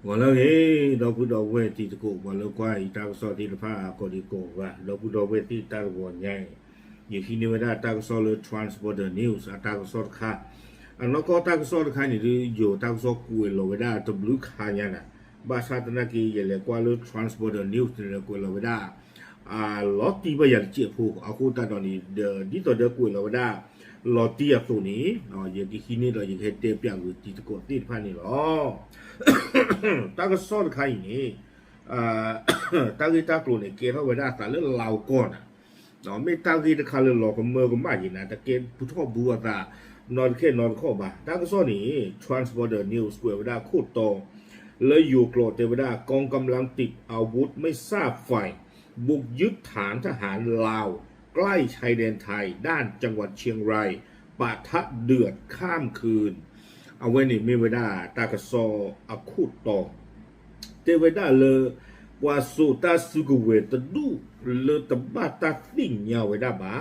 我了诶，老不到位地这个，我了怪大个少地的怕个地个哇，老不到位地大个我伢，也是因为大个少了 transport news 啊，大个少的看，啊，那个大个少的看你的有大个少贵了，为大都不看呀呢，巴萨的那个也来怪了 transport news 的贵了为大，啊，老地不也接铺，啊，后大到你到这贵了为大。老弟啊，做你啊，也给今年了，也可以代表个地这个地盘你了。大个少的看你，大个大个呢，给他为啥打了老高呢？啊，没大个的看了老个么个嘛人呢，他给不错不啊哒，นอนข้อบ่า大个少นี่ transport news เวลาโคตรโตแล้วอยู่กลอดเวลากองกำลังติดอาวุธไม่ทราบฝ่ายบุกยึดฐานทหารลาวใกล้ชายแดนไทยด้านจังหวัดเชียงรายปะทะเดือดข้ามคืนเอาไว้นี่ไม่ได้ตากระซออาคูต่อเทวดาเลยว่าสูตาสุกเวตดูเลยตบ้าตาสิ่งยาวไว้ได้บ้า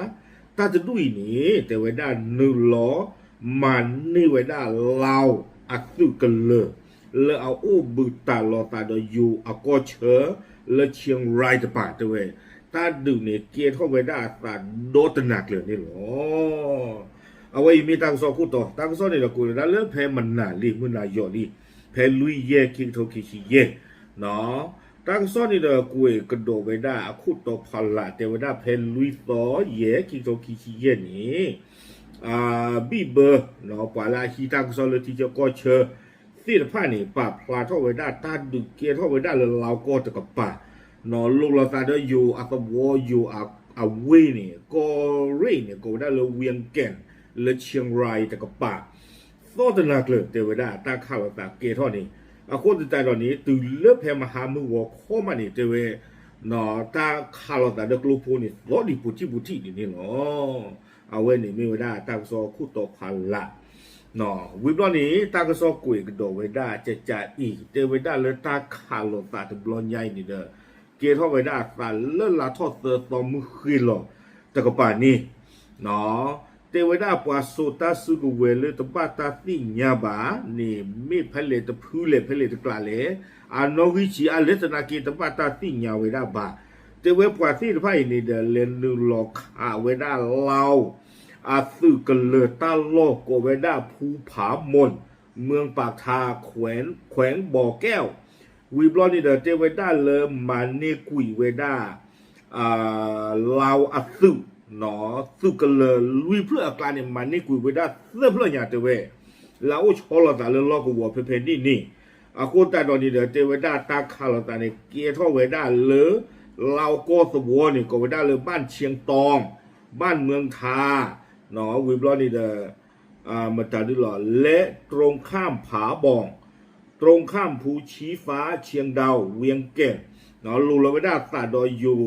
ตาจะดูนี่เทวดาหนึ่งล้อมันนี่ไว้ได้ลาวอักสุกันเลยเอาอู้บึตาลอตาดอยู่อาก็เชอเลยเชียงรายตะป่าเทวตาดูเนี่ยเกียร์เข้าไว้ได้ตาโดดหนักเลยนี่หรอเอาไว้มีตังซอคู่ต่อตังซอเนี่ยเรากูได้เริ่มแพ้มันหนาลีมันหนาหยอดลีแพ้ลุยเย่คิงโทคิชิเย่เนาะตังซอเนี่ยเรากูกระโดดไว้ได้คู่ต่อพละแต่ว่าได้แพ้ลุยต่อเย่คิงโทคิชิเย่นี่บีเบอร์เนาะปาลาฮีตังซอเลยที่จะก็เชอที่ละผ้านี่ปะพลาเท่าไว้ได้ตาดึกเกียร์เท่าไว้ได้เลยเราก็จะกับป่านอนลูกเราตาได้อยู่อัตวออยู่อาเวนี่ก็เร่เนี่ยก็ได้เลยเวียงแก่นเลยเชียงรายแต่กับป่าโซตนักเลยเทวดาตาข้าวตาเกทอนี่คนที่ใจตอนนี้ตื่นเลือบแพมหามือวัวข้อมันนี่เทวเนาะตาข้าวตาเด็กลูกพูนี่รถดิปุจินี่เนาะเอาเว้นี่ไม่ได้ตาโซคู่ต่อพันละเนาะวิบล้อนี้ตาก็ซอกุยกระโดดไว้ได้จะจ่าอีกเทวดาเลยตาข้าวตาถึงบลอนใหญ่นี่เด้อเกทอไว้ได้ตาเลื่อนลาทอดเตอร์ตอมือขึ้นหรอแต่กับป่านี่เนาะเทวดาปวาโซตาสุกเวเลตปาตาติญาบานี่ไม่เพลตพูเลเพลตกลาเลอานอวิชีอเลตนาเกตปาตาติญาเวดาบาเทวปวาที่ไพ่นี่เดเลนนึหลอกอาเวดาลาวอาสึกเลตาโลกเวดาภูผามนเมืองปากทาแขวงบ่อแก้ววีบลอนี่เดเทวดาเลมันเนกุยเวดาลาวอาสึเนาะสุกเลยลุยเพื่อการเนี่ยมันนี่กุยไปได้เสื้อเพื่ออย่างเตเวแล้วชอลตาเลยล็อกวัวเพเพนี่คนแต่ตอนนี้เดี๋ยวเตเวด้าตาคาลตาเนี่ยเกียร์ท่อเวด้าเลยเราก็สวัวนี่ก็เวด้าเลยบ้านเชียงตองบ้านเมืองทาเนาะวิบลอนี่เดี๋ยวมาจากนี่หรอและตรงข้ามผาบ่องตรงข้ามภูชี้ฟ้าเชียงดาวเวียงแก่นเนาะลูเราเวด้าตาดอยอยู่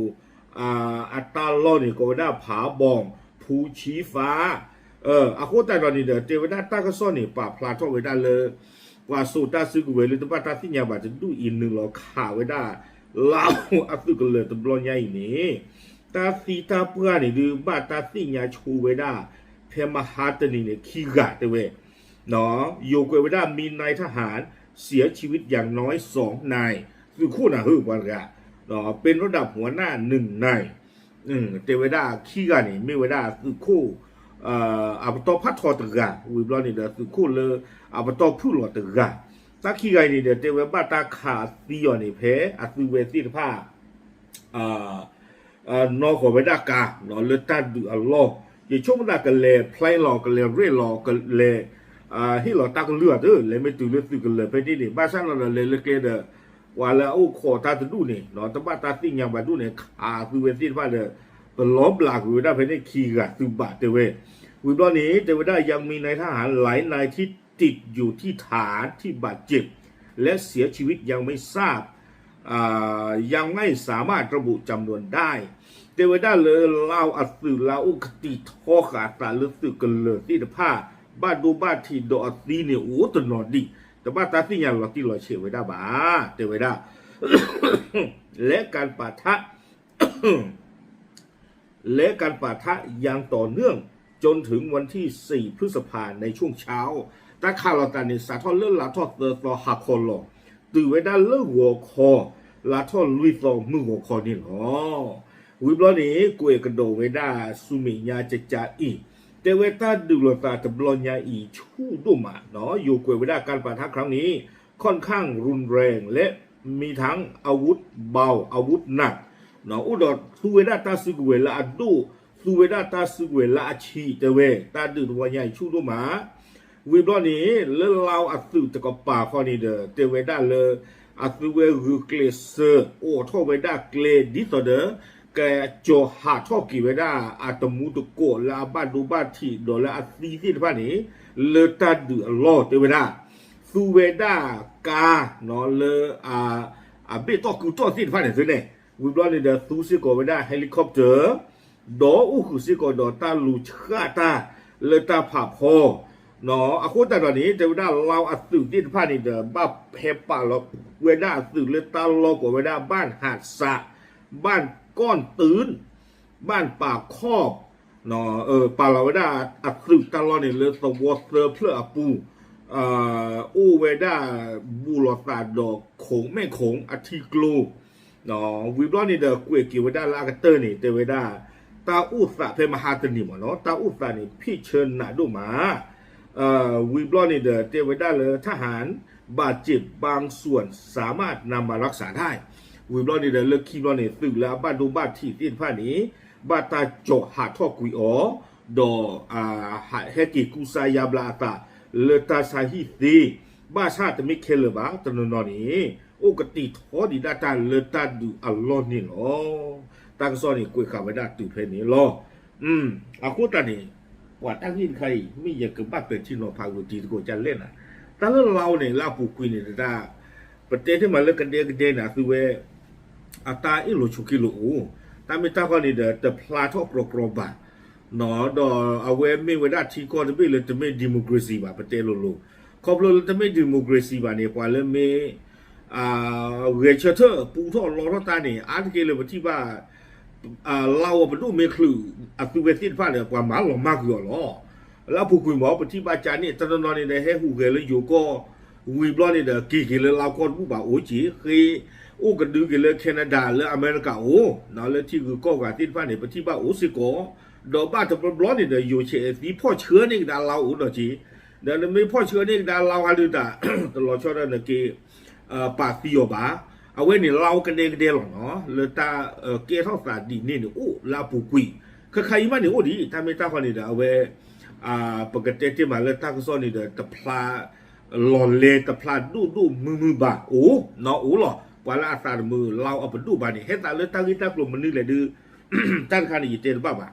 อัตตาล่อนี่ก็ได้ผาบองภูชี้ฟ้าโคตรตอนนี้เด้อเทวดาตาก็ซ่อนนี่ป่าพลาทอไว้ได้เลยว่าสูตาซึกเวหรือตะปาตาสิญญาบาจะดูอีกหนึ่งหรอขาไว้ได้ลาวอัซึกเลยตะบลอนใหญ่นี่ตาสีตาเพื่อนี่หรือบาตาสิญญาชูไว้ได้เพมหาตนี่เนี่ยขี้กะเตเวเนาะโยกไว้ได้มีนายทหารเสียชีวิตอย่างน้อย2 นายคือคู่น่ะฮึวันกะเป็นระดับหัวหน้า1 นายเทวดาขี้กันนี่ไม่เวดาคือคู่อัปตอพัททอตกะวิบลอนี่เด้อคือคู่เลยอัปตอผู้หลอตกะตาขี้กันนี่เด้อเทวบาตาขาตียอนี่เพอสุเวสิผ้านอขอเวดากานอเลตัดดูอัลลอฮ์อย่าชมดากันเลยพลายหลอกกันเลยเร่หลอกกันเลยให้หลอตากันเลือดเลยไม่ตื่นเลยตื่นกันเลยไปที่นี่บ้านฉันเราเลยเกเด้อว่าแล้วโอ้ขอตาจะดูนี่เนาะตบ้าตาสิ่งอย่างแบบดูเนี่ยขาคือเวทีว่าเลยเป็นล้อมหลักอยู่ได้ภายในคีกะตุบะเตเววิบล้อนี้เตวได้ยังมีนายทหารหลายนายที่ติดอยู่ที่ฐานที่บาดเจ็บและเสียชีวิตยังไม่ทราบยังไม่สามารถระบุจำนวนได้เตวได้เลยเล่าอัศลาอุคติทอขาตาลึกสึกกันเลยที่ผ้าบ้านดูบ้านที่ดอตีเนี่ยโอ้ตนอดีแต่บ้านตาสิ่งอย่างเราที่เราเชื่อไว้ได้บ้าเตวได้ และการปะทะ และการปะทะอย่างต่อเนื่องจนถึงวันที่4 พฤษภาคมในช่วงเช้าตาคาราตานิสาทอเลื่อนลาทอเตอร์ตอหักคนหลอกต ตื่นไว้ได้เลิกหัวคอลาท่อลุยซองมือหัวคอนี่หรอวิบล้อนี้กูเอกระโดดไว้ได้สุมิญาจะจ่าอีแต่เวตาดูลตาตะบลอนยาอีชูดุมาเนาะอยู่กูไว้ได้การปะทะครั้งนี้ค่อนข้างรุนแรงและมีทั้งอาวุธเบาอาวุธหนักเนาะอุดรสุเวดาตาสุกเวลาอดูสุเวดาตาสุกเวลาชีเตเวตาดูตัวใหญ่ชูดุมาวิบล้อนี้เลเราอัตุตะกป่าข้อนี้เด้อเตเวดาเลอัตุเวรุเกลเซโอท่อเวดาเกลดิโตเด้อแกโจหาท่อกีเวดาอัตมุตุโกลาบาดูบาทีโดละอัตีที่ท่านี้เลตาดูลอเตเวดาสุเวดากาเนาะเลเบตอกูตอที่ท่านี้ซิเนี่ยวิบล้อนี้เด้อซูซิโกเวดาเฮลิคอปเตอร์ดออุคุซิโกดอตาลูชาตาเลตาผาพอเนาะอะโคตรตอนนี้เจวิดาเราอัสื่อที่ผ่านนี่เด้อบ้าเพปปาเราเวดาสื่อเลตาโลกเวดาบ้านหาดสะบ้านก้อนตื้นบ้านปากคอบเนาะปาเราเวดาอัสื่อตลอดนี่เลยสวอเซอร์เพื่อปูอูเวดาบูลตาดอกโขงแม่โขงอธิกลูเนาะวิบลอนี่เด้อกุยกิเวดาลากเตอร์นี่เตเวดาตาอุสะเพมหาตนิมเนาะตาอุสะนี่พี่เชิญน่ะดูมาวิบลอนี่เดอเตไว้ได้เลยทหารบาดเจ็บบางส่วนสามารถนำมารักษาได้วิบลอนี่เดอเลิกคีบลอนี่ตึกแล้วบ้านดูบ้านที่ที่ผ้านี้บ้านตาโจหาท่อกุยอ๋อดอเฮกิกุซายาบลาตาเลตาซาฮิตีบ้าชาติไม่เคลบาตนนนี่โอกติทอดีดาตาเลตาดูอัลลอฮ์นี่หรอตั้งซอนี่กุยข่าวไว้ได้ตื่นเพลนี้หรออาคุตานี่ว่าตั้งยินใครไม่อยากเกิดบ้าเป็นที่นอนพาวุฒิโกจันเล่นอ่ะแต่เราเนี่ยเราผูกคุยเนี่ยได้ประเทศที่มาเลิกกันเดียนะคือว่าอัตราอิโลชุกิโลแต่ไม่ตั้งคนนี้เด้อแต่พลาทอกรบบ้าเนาะดอเอาไว้ไม่ไว้ได้ที่ก่อนจะไม่เลยจะไม่ดิโมกราซีบ้าประเทศโลขอบเราจะไม่ดิโมกราซีบ้าเนี่ยพอเลยไม่เวชเธอปูทอรอตาเนี่ยอาร์ตเกลือที่บ้าเราเป็นดูไม่คือตัวเวทีฟ้าเนี่ยกว่าหมาหลงมากอยู่หรอแล้วผู้คุยหมอปฏิบัติจารย์นี่ตอนนั้นเนี่ยให้หูเกลืออยู่ก็วิบล้อนี่เด้อกี่เกลือเราก็ผู้บ่าวโอ้จีคือโอ้กันดูเกลือแคนาดาหรืออเมริกาโอ้นั่นแหละที่คือก็ว่าที่ฟ้าเนี่ยปฏิบัติโอ้สิก็ดอกบ้าจะเป็นบล้อนี่เด้ออยู่เฉยที่พ่อเชื้อนี่ดาเราโอ้ดอกจีเดี๋ยวไม่พ่อเชื้อนี่ดาเราอะไรต่างตลอดช่วงนั้นกี่ปากที่อยู่บ้าเอาไว้เนี่ยเรากันเองหรอเนาะเลยตาเกท่าสาดีนี่เนี่ยโอ้ลาปูกุยใครมาเนี่ยโอ้ดีถ้าไม่ตั้งคนนี่เดี๋ยวเอาไว้ปกติที่มาเลยตั้งก็ซ้อนนี่เดี๋ยวตะพลาหล่อนเลตะพลาดูมือบ่าโอ้เนาะโอ้หรอว่าละอาสามือเราเอาไปดูบ้านนี่เฮ็ดตาเลยตั้งที่ตั้งกลุ่มมันนี่แหละดื้อตั้งคันนี่เจนบ้าบ่า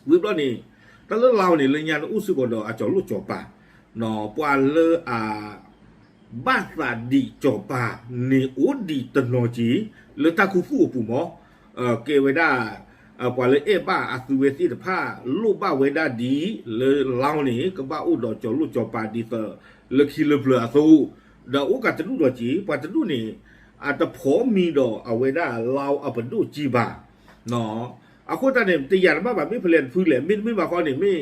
วิบล้อนี่ตั้งแล้วเราเนี่ยเลยยานอุสุกดออาจอลุจอป่าเนาะปวนเลยบ้านสาดีจอปาเนโอดีตโนจีเลตาคูฟูปูหมอเกเวดาปว่าเลยบ้าอาสุเวสีตผ้าลูกบ้าเวดาดีเลยเล่านี่ก็บ้าอุดอจอลูจอปาดีเตอเลคิเลเปลอสูดาอุกัตดูดอจีปาตดูนี่อาจจะพอมีดอเอาเวดาเราเอาไปดูจีบาเนาะอาโคตาเนี่ยตียานบ้าแบบไม่เพลินฟื้นแหลมไม่มาข้อนี่ไม่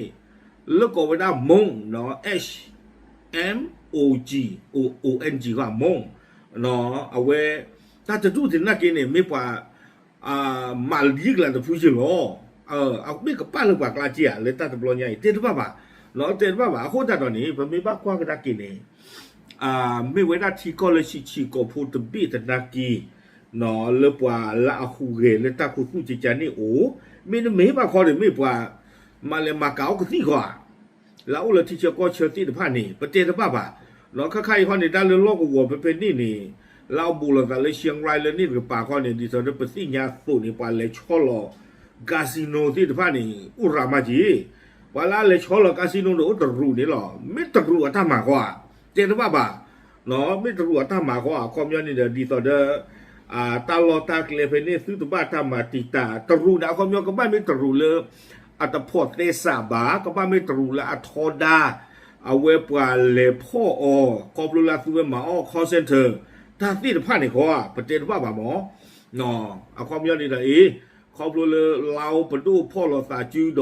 แล้วก็เวดามงเนาะ HMOG ก็มงเนาะเอาไว้ถ้าจะดูถึงนักเกเนี่ยไม่ว่ามาลีกแล้วจะพูดจริงหรอเอาไม่กับป้าหรือว่ากลาจีอ่ะเลยตั้งแต่ปลอยใหญ่เต้นบ้าบ่าเนาะเต้นบ้าบ่าโคตรตอนนี้ผมไม่บ้ากว่ากับนักเกเนี่ยไม่ไว้ได้ที่ก็เลยชี้ก็พูดถึงบีแต่นักเกเนาะเลือกว่าละหูเกเลยตั้งคุณผู้จิตใจนี่โอ้ไม่บ้าข้อเลยไม่ว่ามาเลยมาเก่าก็ที่กว่าแล้วเราที่เชื่อก็เชื่อที่ผ่านนี่ประเทศบ้าบ่าเนาะใครๆคนในด้านเรื่องโลกวัวเป็นนี่เราบูรณาเลยเชียงรายเลยนี่กับป่าข้อนี่ดิฉันเป็นสิ่งยากสุดนี่ป่าเลยชอลกาสิโนที่ผ่านนี่อุรามาจีป่าละเลยชอลกาสิโนโดตรูนี่หรอไม่ตรูท่าหมากว่าเจนบ้าบ่าเนาะไม่ตรูท่าหมากว่าความยันนี่เดี๋ยวดิฉันตลอดตาเกลเพนี่ซื้อตัวบ้านท่ามาติตาตรูนะความยันก็บ้านไม่ตรูเลยอัตพอเตสาบาก็บ้านไม่ตรูละอัทอดาเอาไว้ปว่าเลยพ่อคอปลูลาซูเวมาคอเซ็นเตอร์ถ้าที่ผ่านนี่เขาประเทศว่าบ่หมอเนาะเอาความย้อนนี่เลยคอปลูเราปดูพ่อเราสาจูด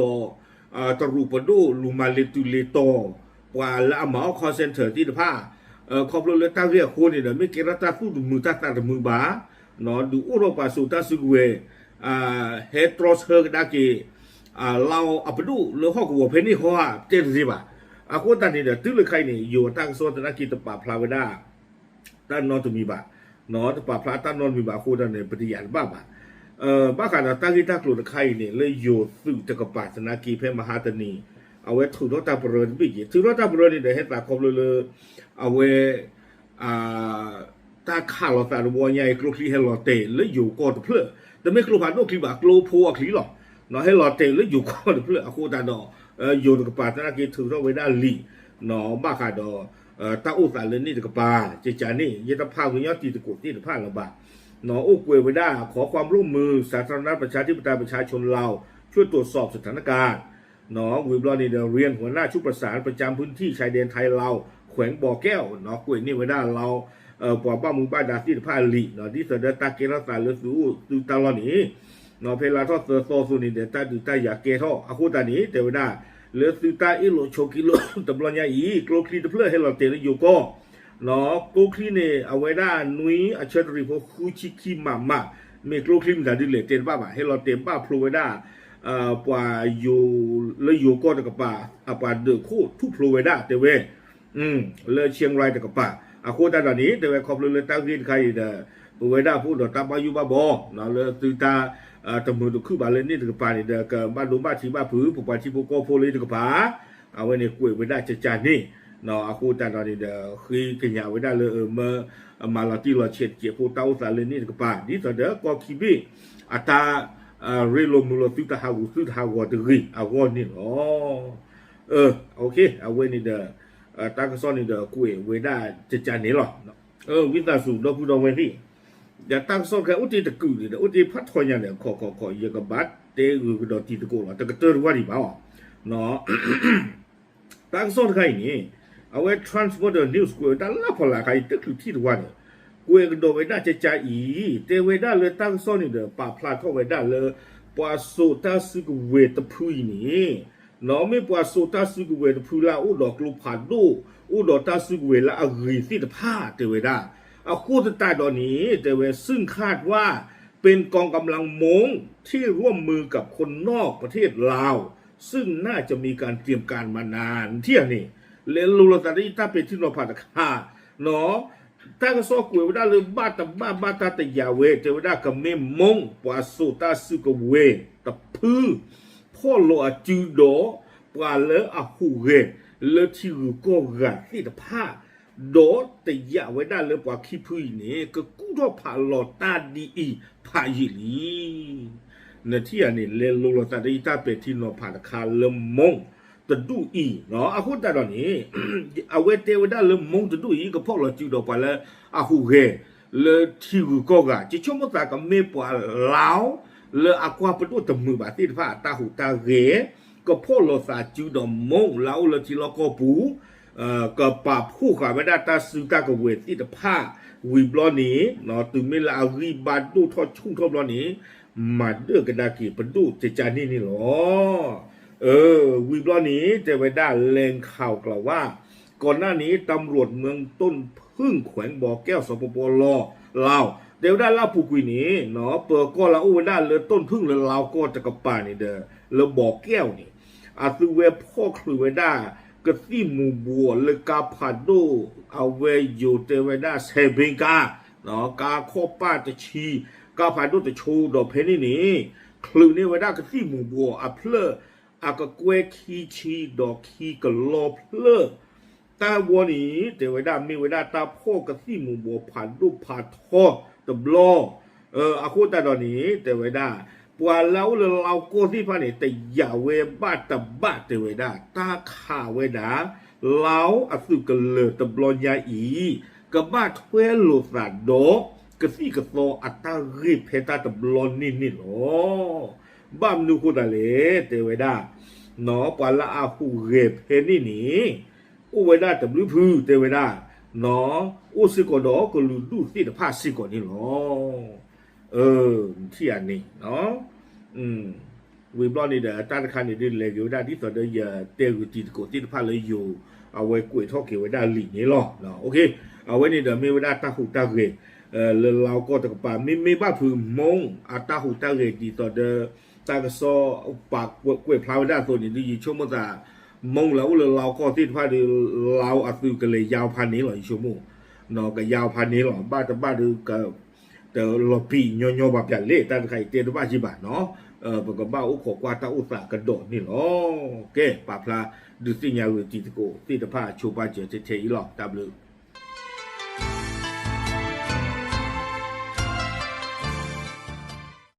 ตรูปดูลูมาเลตุเลโตว่าละหมอคอเซ็นเตอร์ที่ผ่า ขอบเลยตั้งเรียกคนนี่เด้อไม่เกรัตตาคู่มือตามือบาเนาะดูอุโรปาสุตาสุกเวเฮตรอสเฮกดากีเราอัปดูเรื่องข้อกัวเพนี่ข้อเจนสิบะคนตันนี่เด้อตื้อเลยใครนี่อยู่ตั้งโซนตะนักกีตะปาพลาวดาตั้งนอนตุมีบะเนาะตะปาพลาตั้งนอนมีบะคนตันเนี่ยปฏิญาณบ้าบะบ้ากันตั้งที่ตั้งกลุ่มใครเนี่ยเลยอยู่สื่อตะกปาสนากีเพมหาตนีเอาไว้ถูกรถตาเปรย์บิ๊กถูกรถตาเปรย์นี่เดี๋ยวให้ตาครบเลยเอาไว้ตาข้าวเราแต่วัวใหญ่กลุ่มคลีให้เราเตะแล้วอยู่ก่อนเพื่อแต่ไม่กลุ่มผ่านโลกคลีบะกลุ่มพัวคลีหรอกเนาะให้เราเตะแล้วอยู่ก่อนเพื่อโคตรดออยู่ตะกปาสนากีถูกรถไว้ได้ลีเนาะบ้ากันดอตาอุตสาห์เลยนี่ตะกปาเจจานี่ยัตภาพวิญญาณตีตะกุตีตะพาละบาหนออุกเวไว้ได้ขอความร่วมมือสาธารณรัฐประชาธิปไตยประชาชนเราช่วยตรวจสอบสถานการณ์หนอวิบลอนี่เรียนหัวหน้าชุดประสานประจำพื้นที่ชายแดนไทยเราแขวงบ่อแก้วหนอกวยนี่ไว้ได้เราปอบ้ามือป้าดาที่ผ้าลีหนอที่เสด็จตาเกล้าสายเลสูดูตาลอนี้หนอเพลาทอดเสือโซสุนิเดตาดูตาอยากเกท่ออาคูตานี้แต่ไว้ได้เลสูตาอิโลโชกิโลตบลอนยาอีโกลคลีตเพื่อให้เราเตะอยู่ก็เนาะโกคลีเนี่ยเอาไว้ได้นุ้ยอัจฉริยะคูชิคิมามีโกลคลีมได้ดิเลเตนบ้าให้เราเต็มบ้าพลูไว้ได้ปว่าอยู่เลยอยู่ก็ตะกป่าปว่าเดือคู่ทุกพลูไว้ได้แต่เว้เลยเชียงรายตะกป่าโคตรตอนนี้แต่เว้ขอบเลยตั้งเรียนใครเด้อพลูไว้ได้พูดตามอายุบ้าบอเนาะเลยตื่นตาตำรวจคือบาเลนี่ตะกป่านี่เด้อกับบ้านลุงบ้านชีบ้านผือผู้ป่าชีผู้ก็โพลีตะกป่าเอาไว้ในกล้วยไว้ได้จะจานนี่เนาะโคตรตอนนี้เด้อคือกินยาไว้ได้เลยเมื่อมาลาที่เราเช็ดเกี่ยวผู้เต้าสารเลนี่ตะกป่านี่ตอนเด้อก็คิดว่าอัตราเรโลมูลตุตาฮาวตุตาฮาวตรีอาวนี่อ๋อโอเคเอาไว้นี่เด้อตากระซ้อนนี่เด้อกุยไว้ได้จะจานนี้หรอวิตาสูดอกผู้ดอกเวนี่อย่าตั้งซ้อนแค่อุติตะกุนี่เด้ออุติพัดทอยเนี่ยขอเยอะกับบัดเตะกูดอกตีตะกุหรอแต่ก็เตอร์ว่าดีเปล่าเนาะตั้งซ้อนใครนี่เอาไว้ transporter news กูแต่ละพอละใครตึกที่ตัวเนี่ยกูเองก็โดนไว้ได้จะจ่ายอีเตไว้ได้เลยตั้งซ้อนนี่เด้อป่าพลาดเข้าไว้ได้เลยปวาสุตาสุกเวตพุยนี่น้องไม่ปวาสุตาสุกเวตพุยละอุดอกลูผ่านดูอุดอกตาสุกเวละอรีสิตผ้าเตไว้ได้คู่ตายตอนนี้เตไว้ซึ่งคาดว่าเป็นกองกำลังมงที่ร่วมมือกับคนนอกประเทศลาวซึ่งน่าจะมีการเตรียมการมานานเที่ยนี่เลลูลตาดิตาเป็นที่นอผ่านคาเนาะถ้าก็สอกวยได้เลยบ้าตาแต่ยาเวเทวดากับเมมงปวาสุตาสุกเวตะพื้พ่อโลอาจูโดปวาเลอหูเรเลที่รูก็รัดที่ตะผ้าโดแต่ยาไว้ได้เลยปวาขี้พื้นนี่ก็กู้รอผ่าหลอตาดีผ่ายิลีในที่อันนี้เลลูลตาดิตาเป็นที่นอผ่านคาเลมงตะดูอีเนาะคนแต่ตอนนี้เอาไว้เทวดาเลยมงตะดูอีก็พอเราจูดไปแล้วหูเรเลยที่รูก็รัดจะชมว่าตากับเมปวาลาวเลยความเป็นตัวตมือบาติผ้าตาหูตาเรก็พ่อเราสาจูดมงแล้วเลยที่เราก็ปูก็ปรับคู่ขาไม่ได้ตาสุตากเวทีตผ้าวิบล้อนี้เนาะตึงไม่ละรีบาดูทอดชุ่งทบล้อนี้มาเดือกระดากีเป็นดูเจจานี่หรอวิบล้อนี้จะไปได้แรงข่าวกล่าวว่าก่อนหน้านี้ตำรวจเมืองต้นพึ่งแขวงบ่อแก้วสปปลลาวเดี๋ยวได้ลาผู้กุยนี้เนาะเปิดก็ละอู้ได้เลยต้นพึ่งเลยลาวก็จะกระป่านี่เด้อเลยบ่อแก้วนี่อาซื้อเวพ่อคลือไว้ได้กระซี่หมู่บัวเลยกาผาดูเอาไว้อยู่เตไว้ได้เซเบงกาเนาะกาข้อป้าจะชีกาผาดูจะชูดอกเพนี่นี่คลือนี่ไว้ได้กระซี่หมู่บัวเพลก็กวยขี้ชีดอกขี้ก็ลอเพลตาวัวนี้เตไว้ได้มีไว้ได้ตาพ่อกระซี่หมู่บัวผ่านรูปผ่านท่อตบล้อคูตาตอนนี้แต่ไว้ได้ปว่าแล้วเราโก้ที่พานี่แต่อย่าเวบ้าตะบ้าแต่ไว้ได้ตาข่าไว้ด่าเราสุกันเลยตบลอนยาอีกับบ้าเทวโลสาโดกระซี่กระโซอัตตารีเพตาตบลอนนี่หรอบ้ามนูคูตาเลแต่ไว้ได้เนาะปว่าละหูเรเพนี่อู้ไว้ได้ตบลือพื้แต่ไว้ได้เนาะอู้สิกอดอก็รู้ดูสิตะพาสิกอนี่หรอที่อันนี้เนาะวิบลอนี่เด้อตาคันนี่ดิเลยอยู่ได้ที่ต่อเด้อเตกูติโกติพาเลยอยู่ เอาไว้กุยท่อเกี่ยวไว้ได้หลีนี้หรอเนาะโอเคเอาไว้นี่เดี๋ยวมีไว้ได้ตาหูตาเกเราก็ตะกป่าไม่บ้าผืนมงอาตาหูตาเกดีต่อเดตากระซอปากกุยพลาวได้ตัวนี้ดีชั่วโมงจะมงแล้วเราก็ที่พาดีเราอาตุกันเลยยาวพันนี้หรอชั่วโมงเนาะก็ยาวพันนี้หรอบ้าจะบ้าดูก็แต่เราปีโยแบบอย่างเล่แต่ใครเตี้ยบ้าจีบาเนาะปกบ้าอุกกว่าตาอุตสากระโดดนี่หรอโอเคปาพลาดูสิญญาวิจิตโกที่จะพาชูบาเจเทอีหลอกดับเลย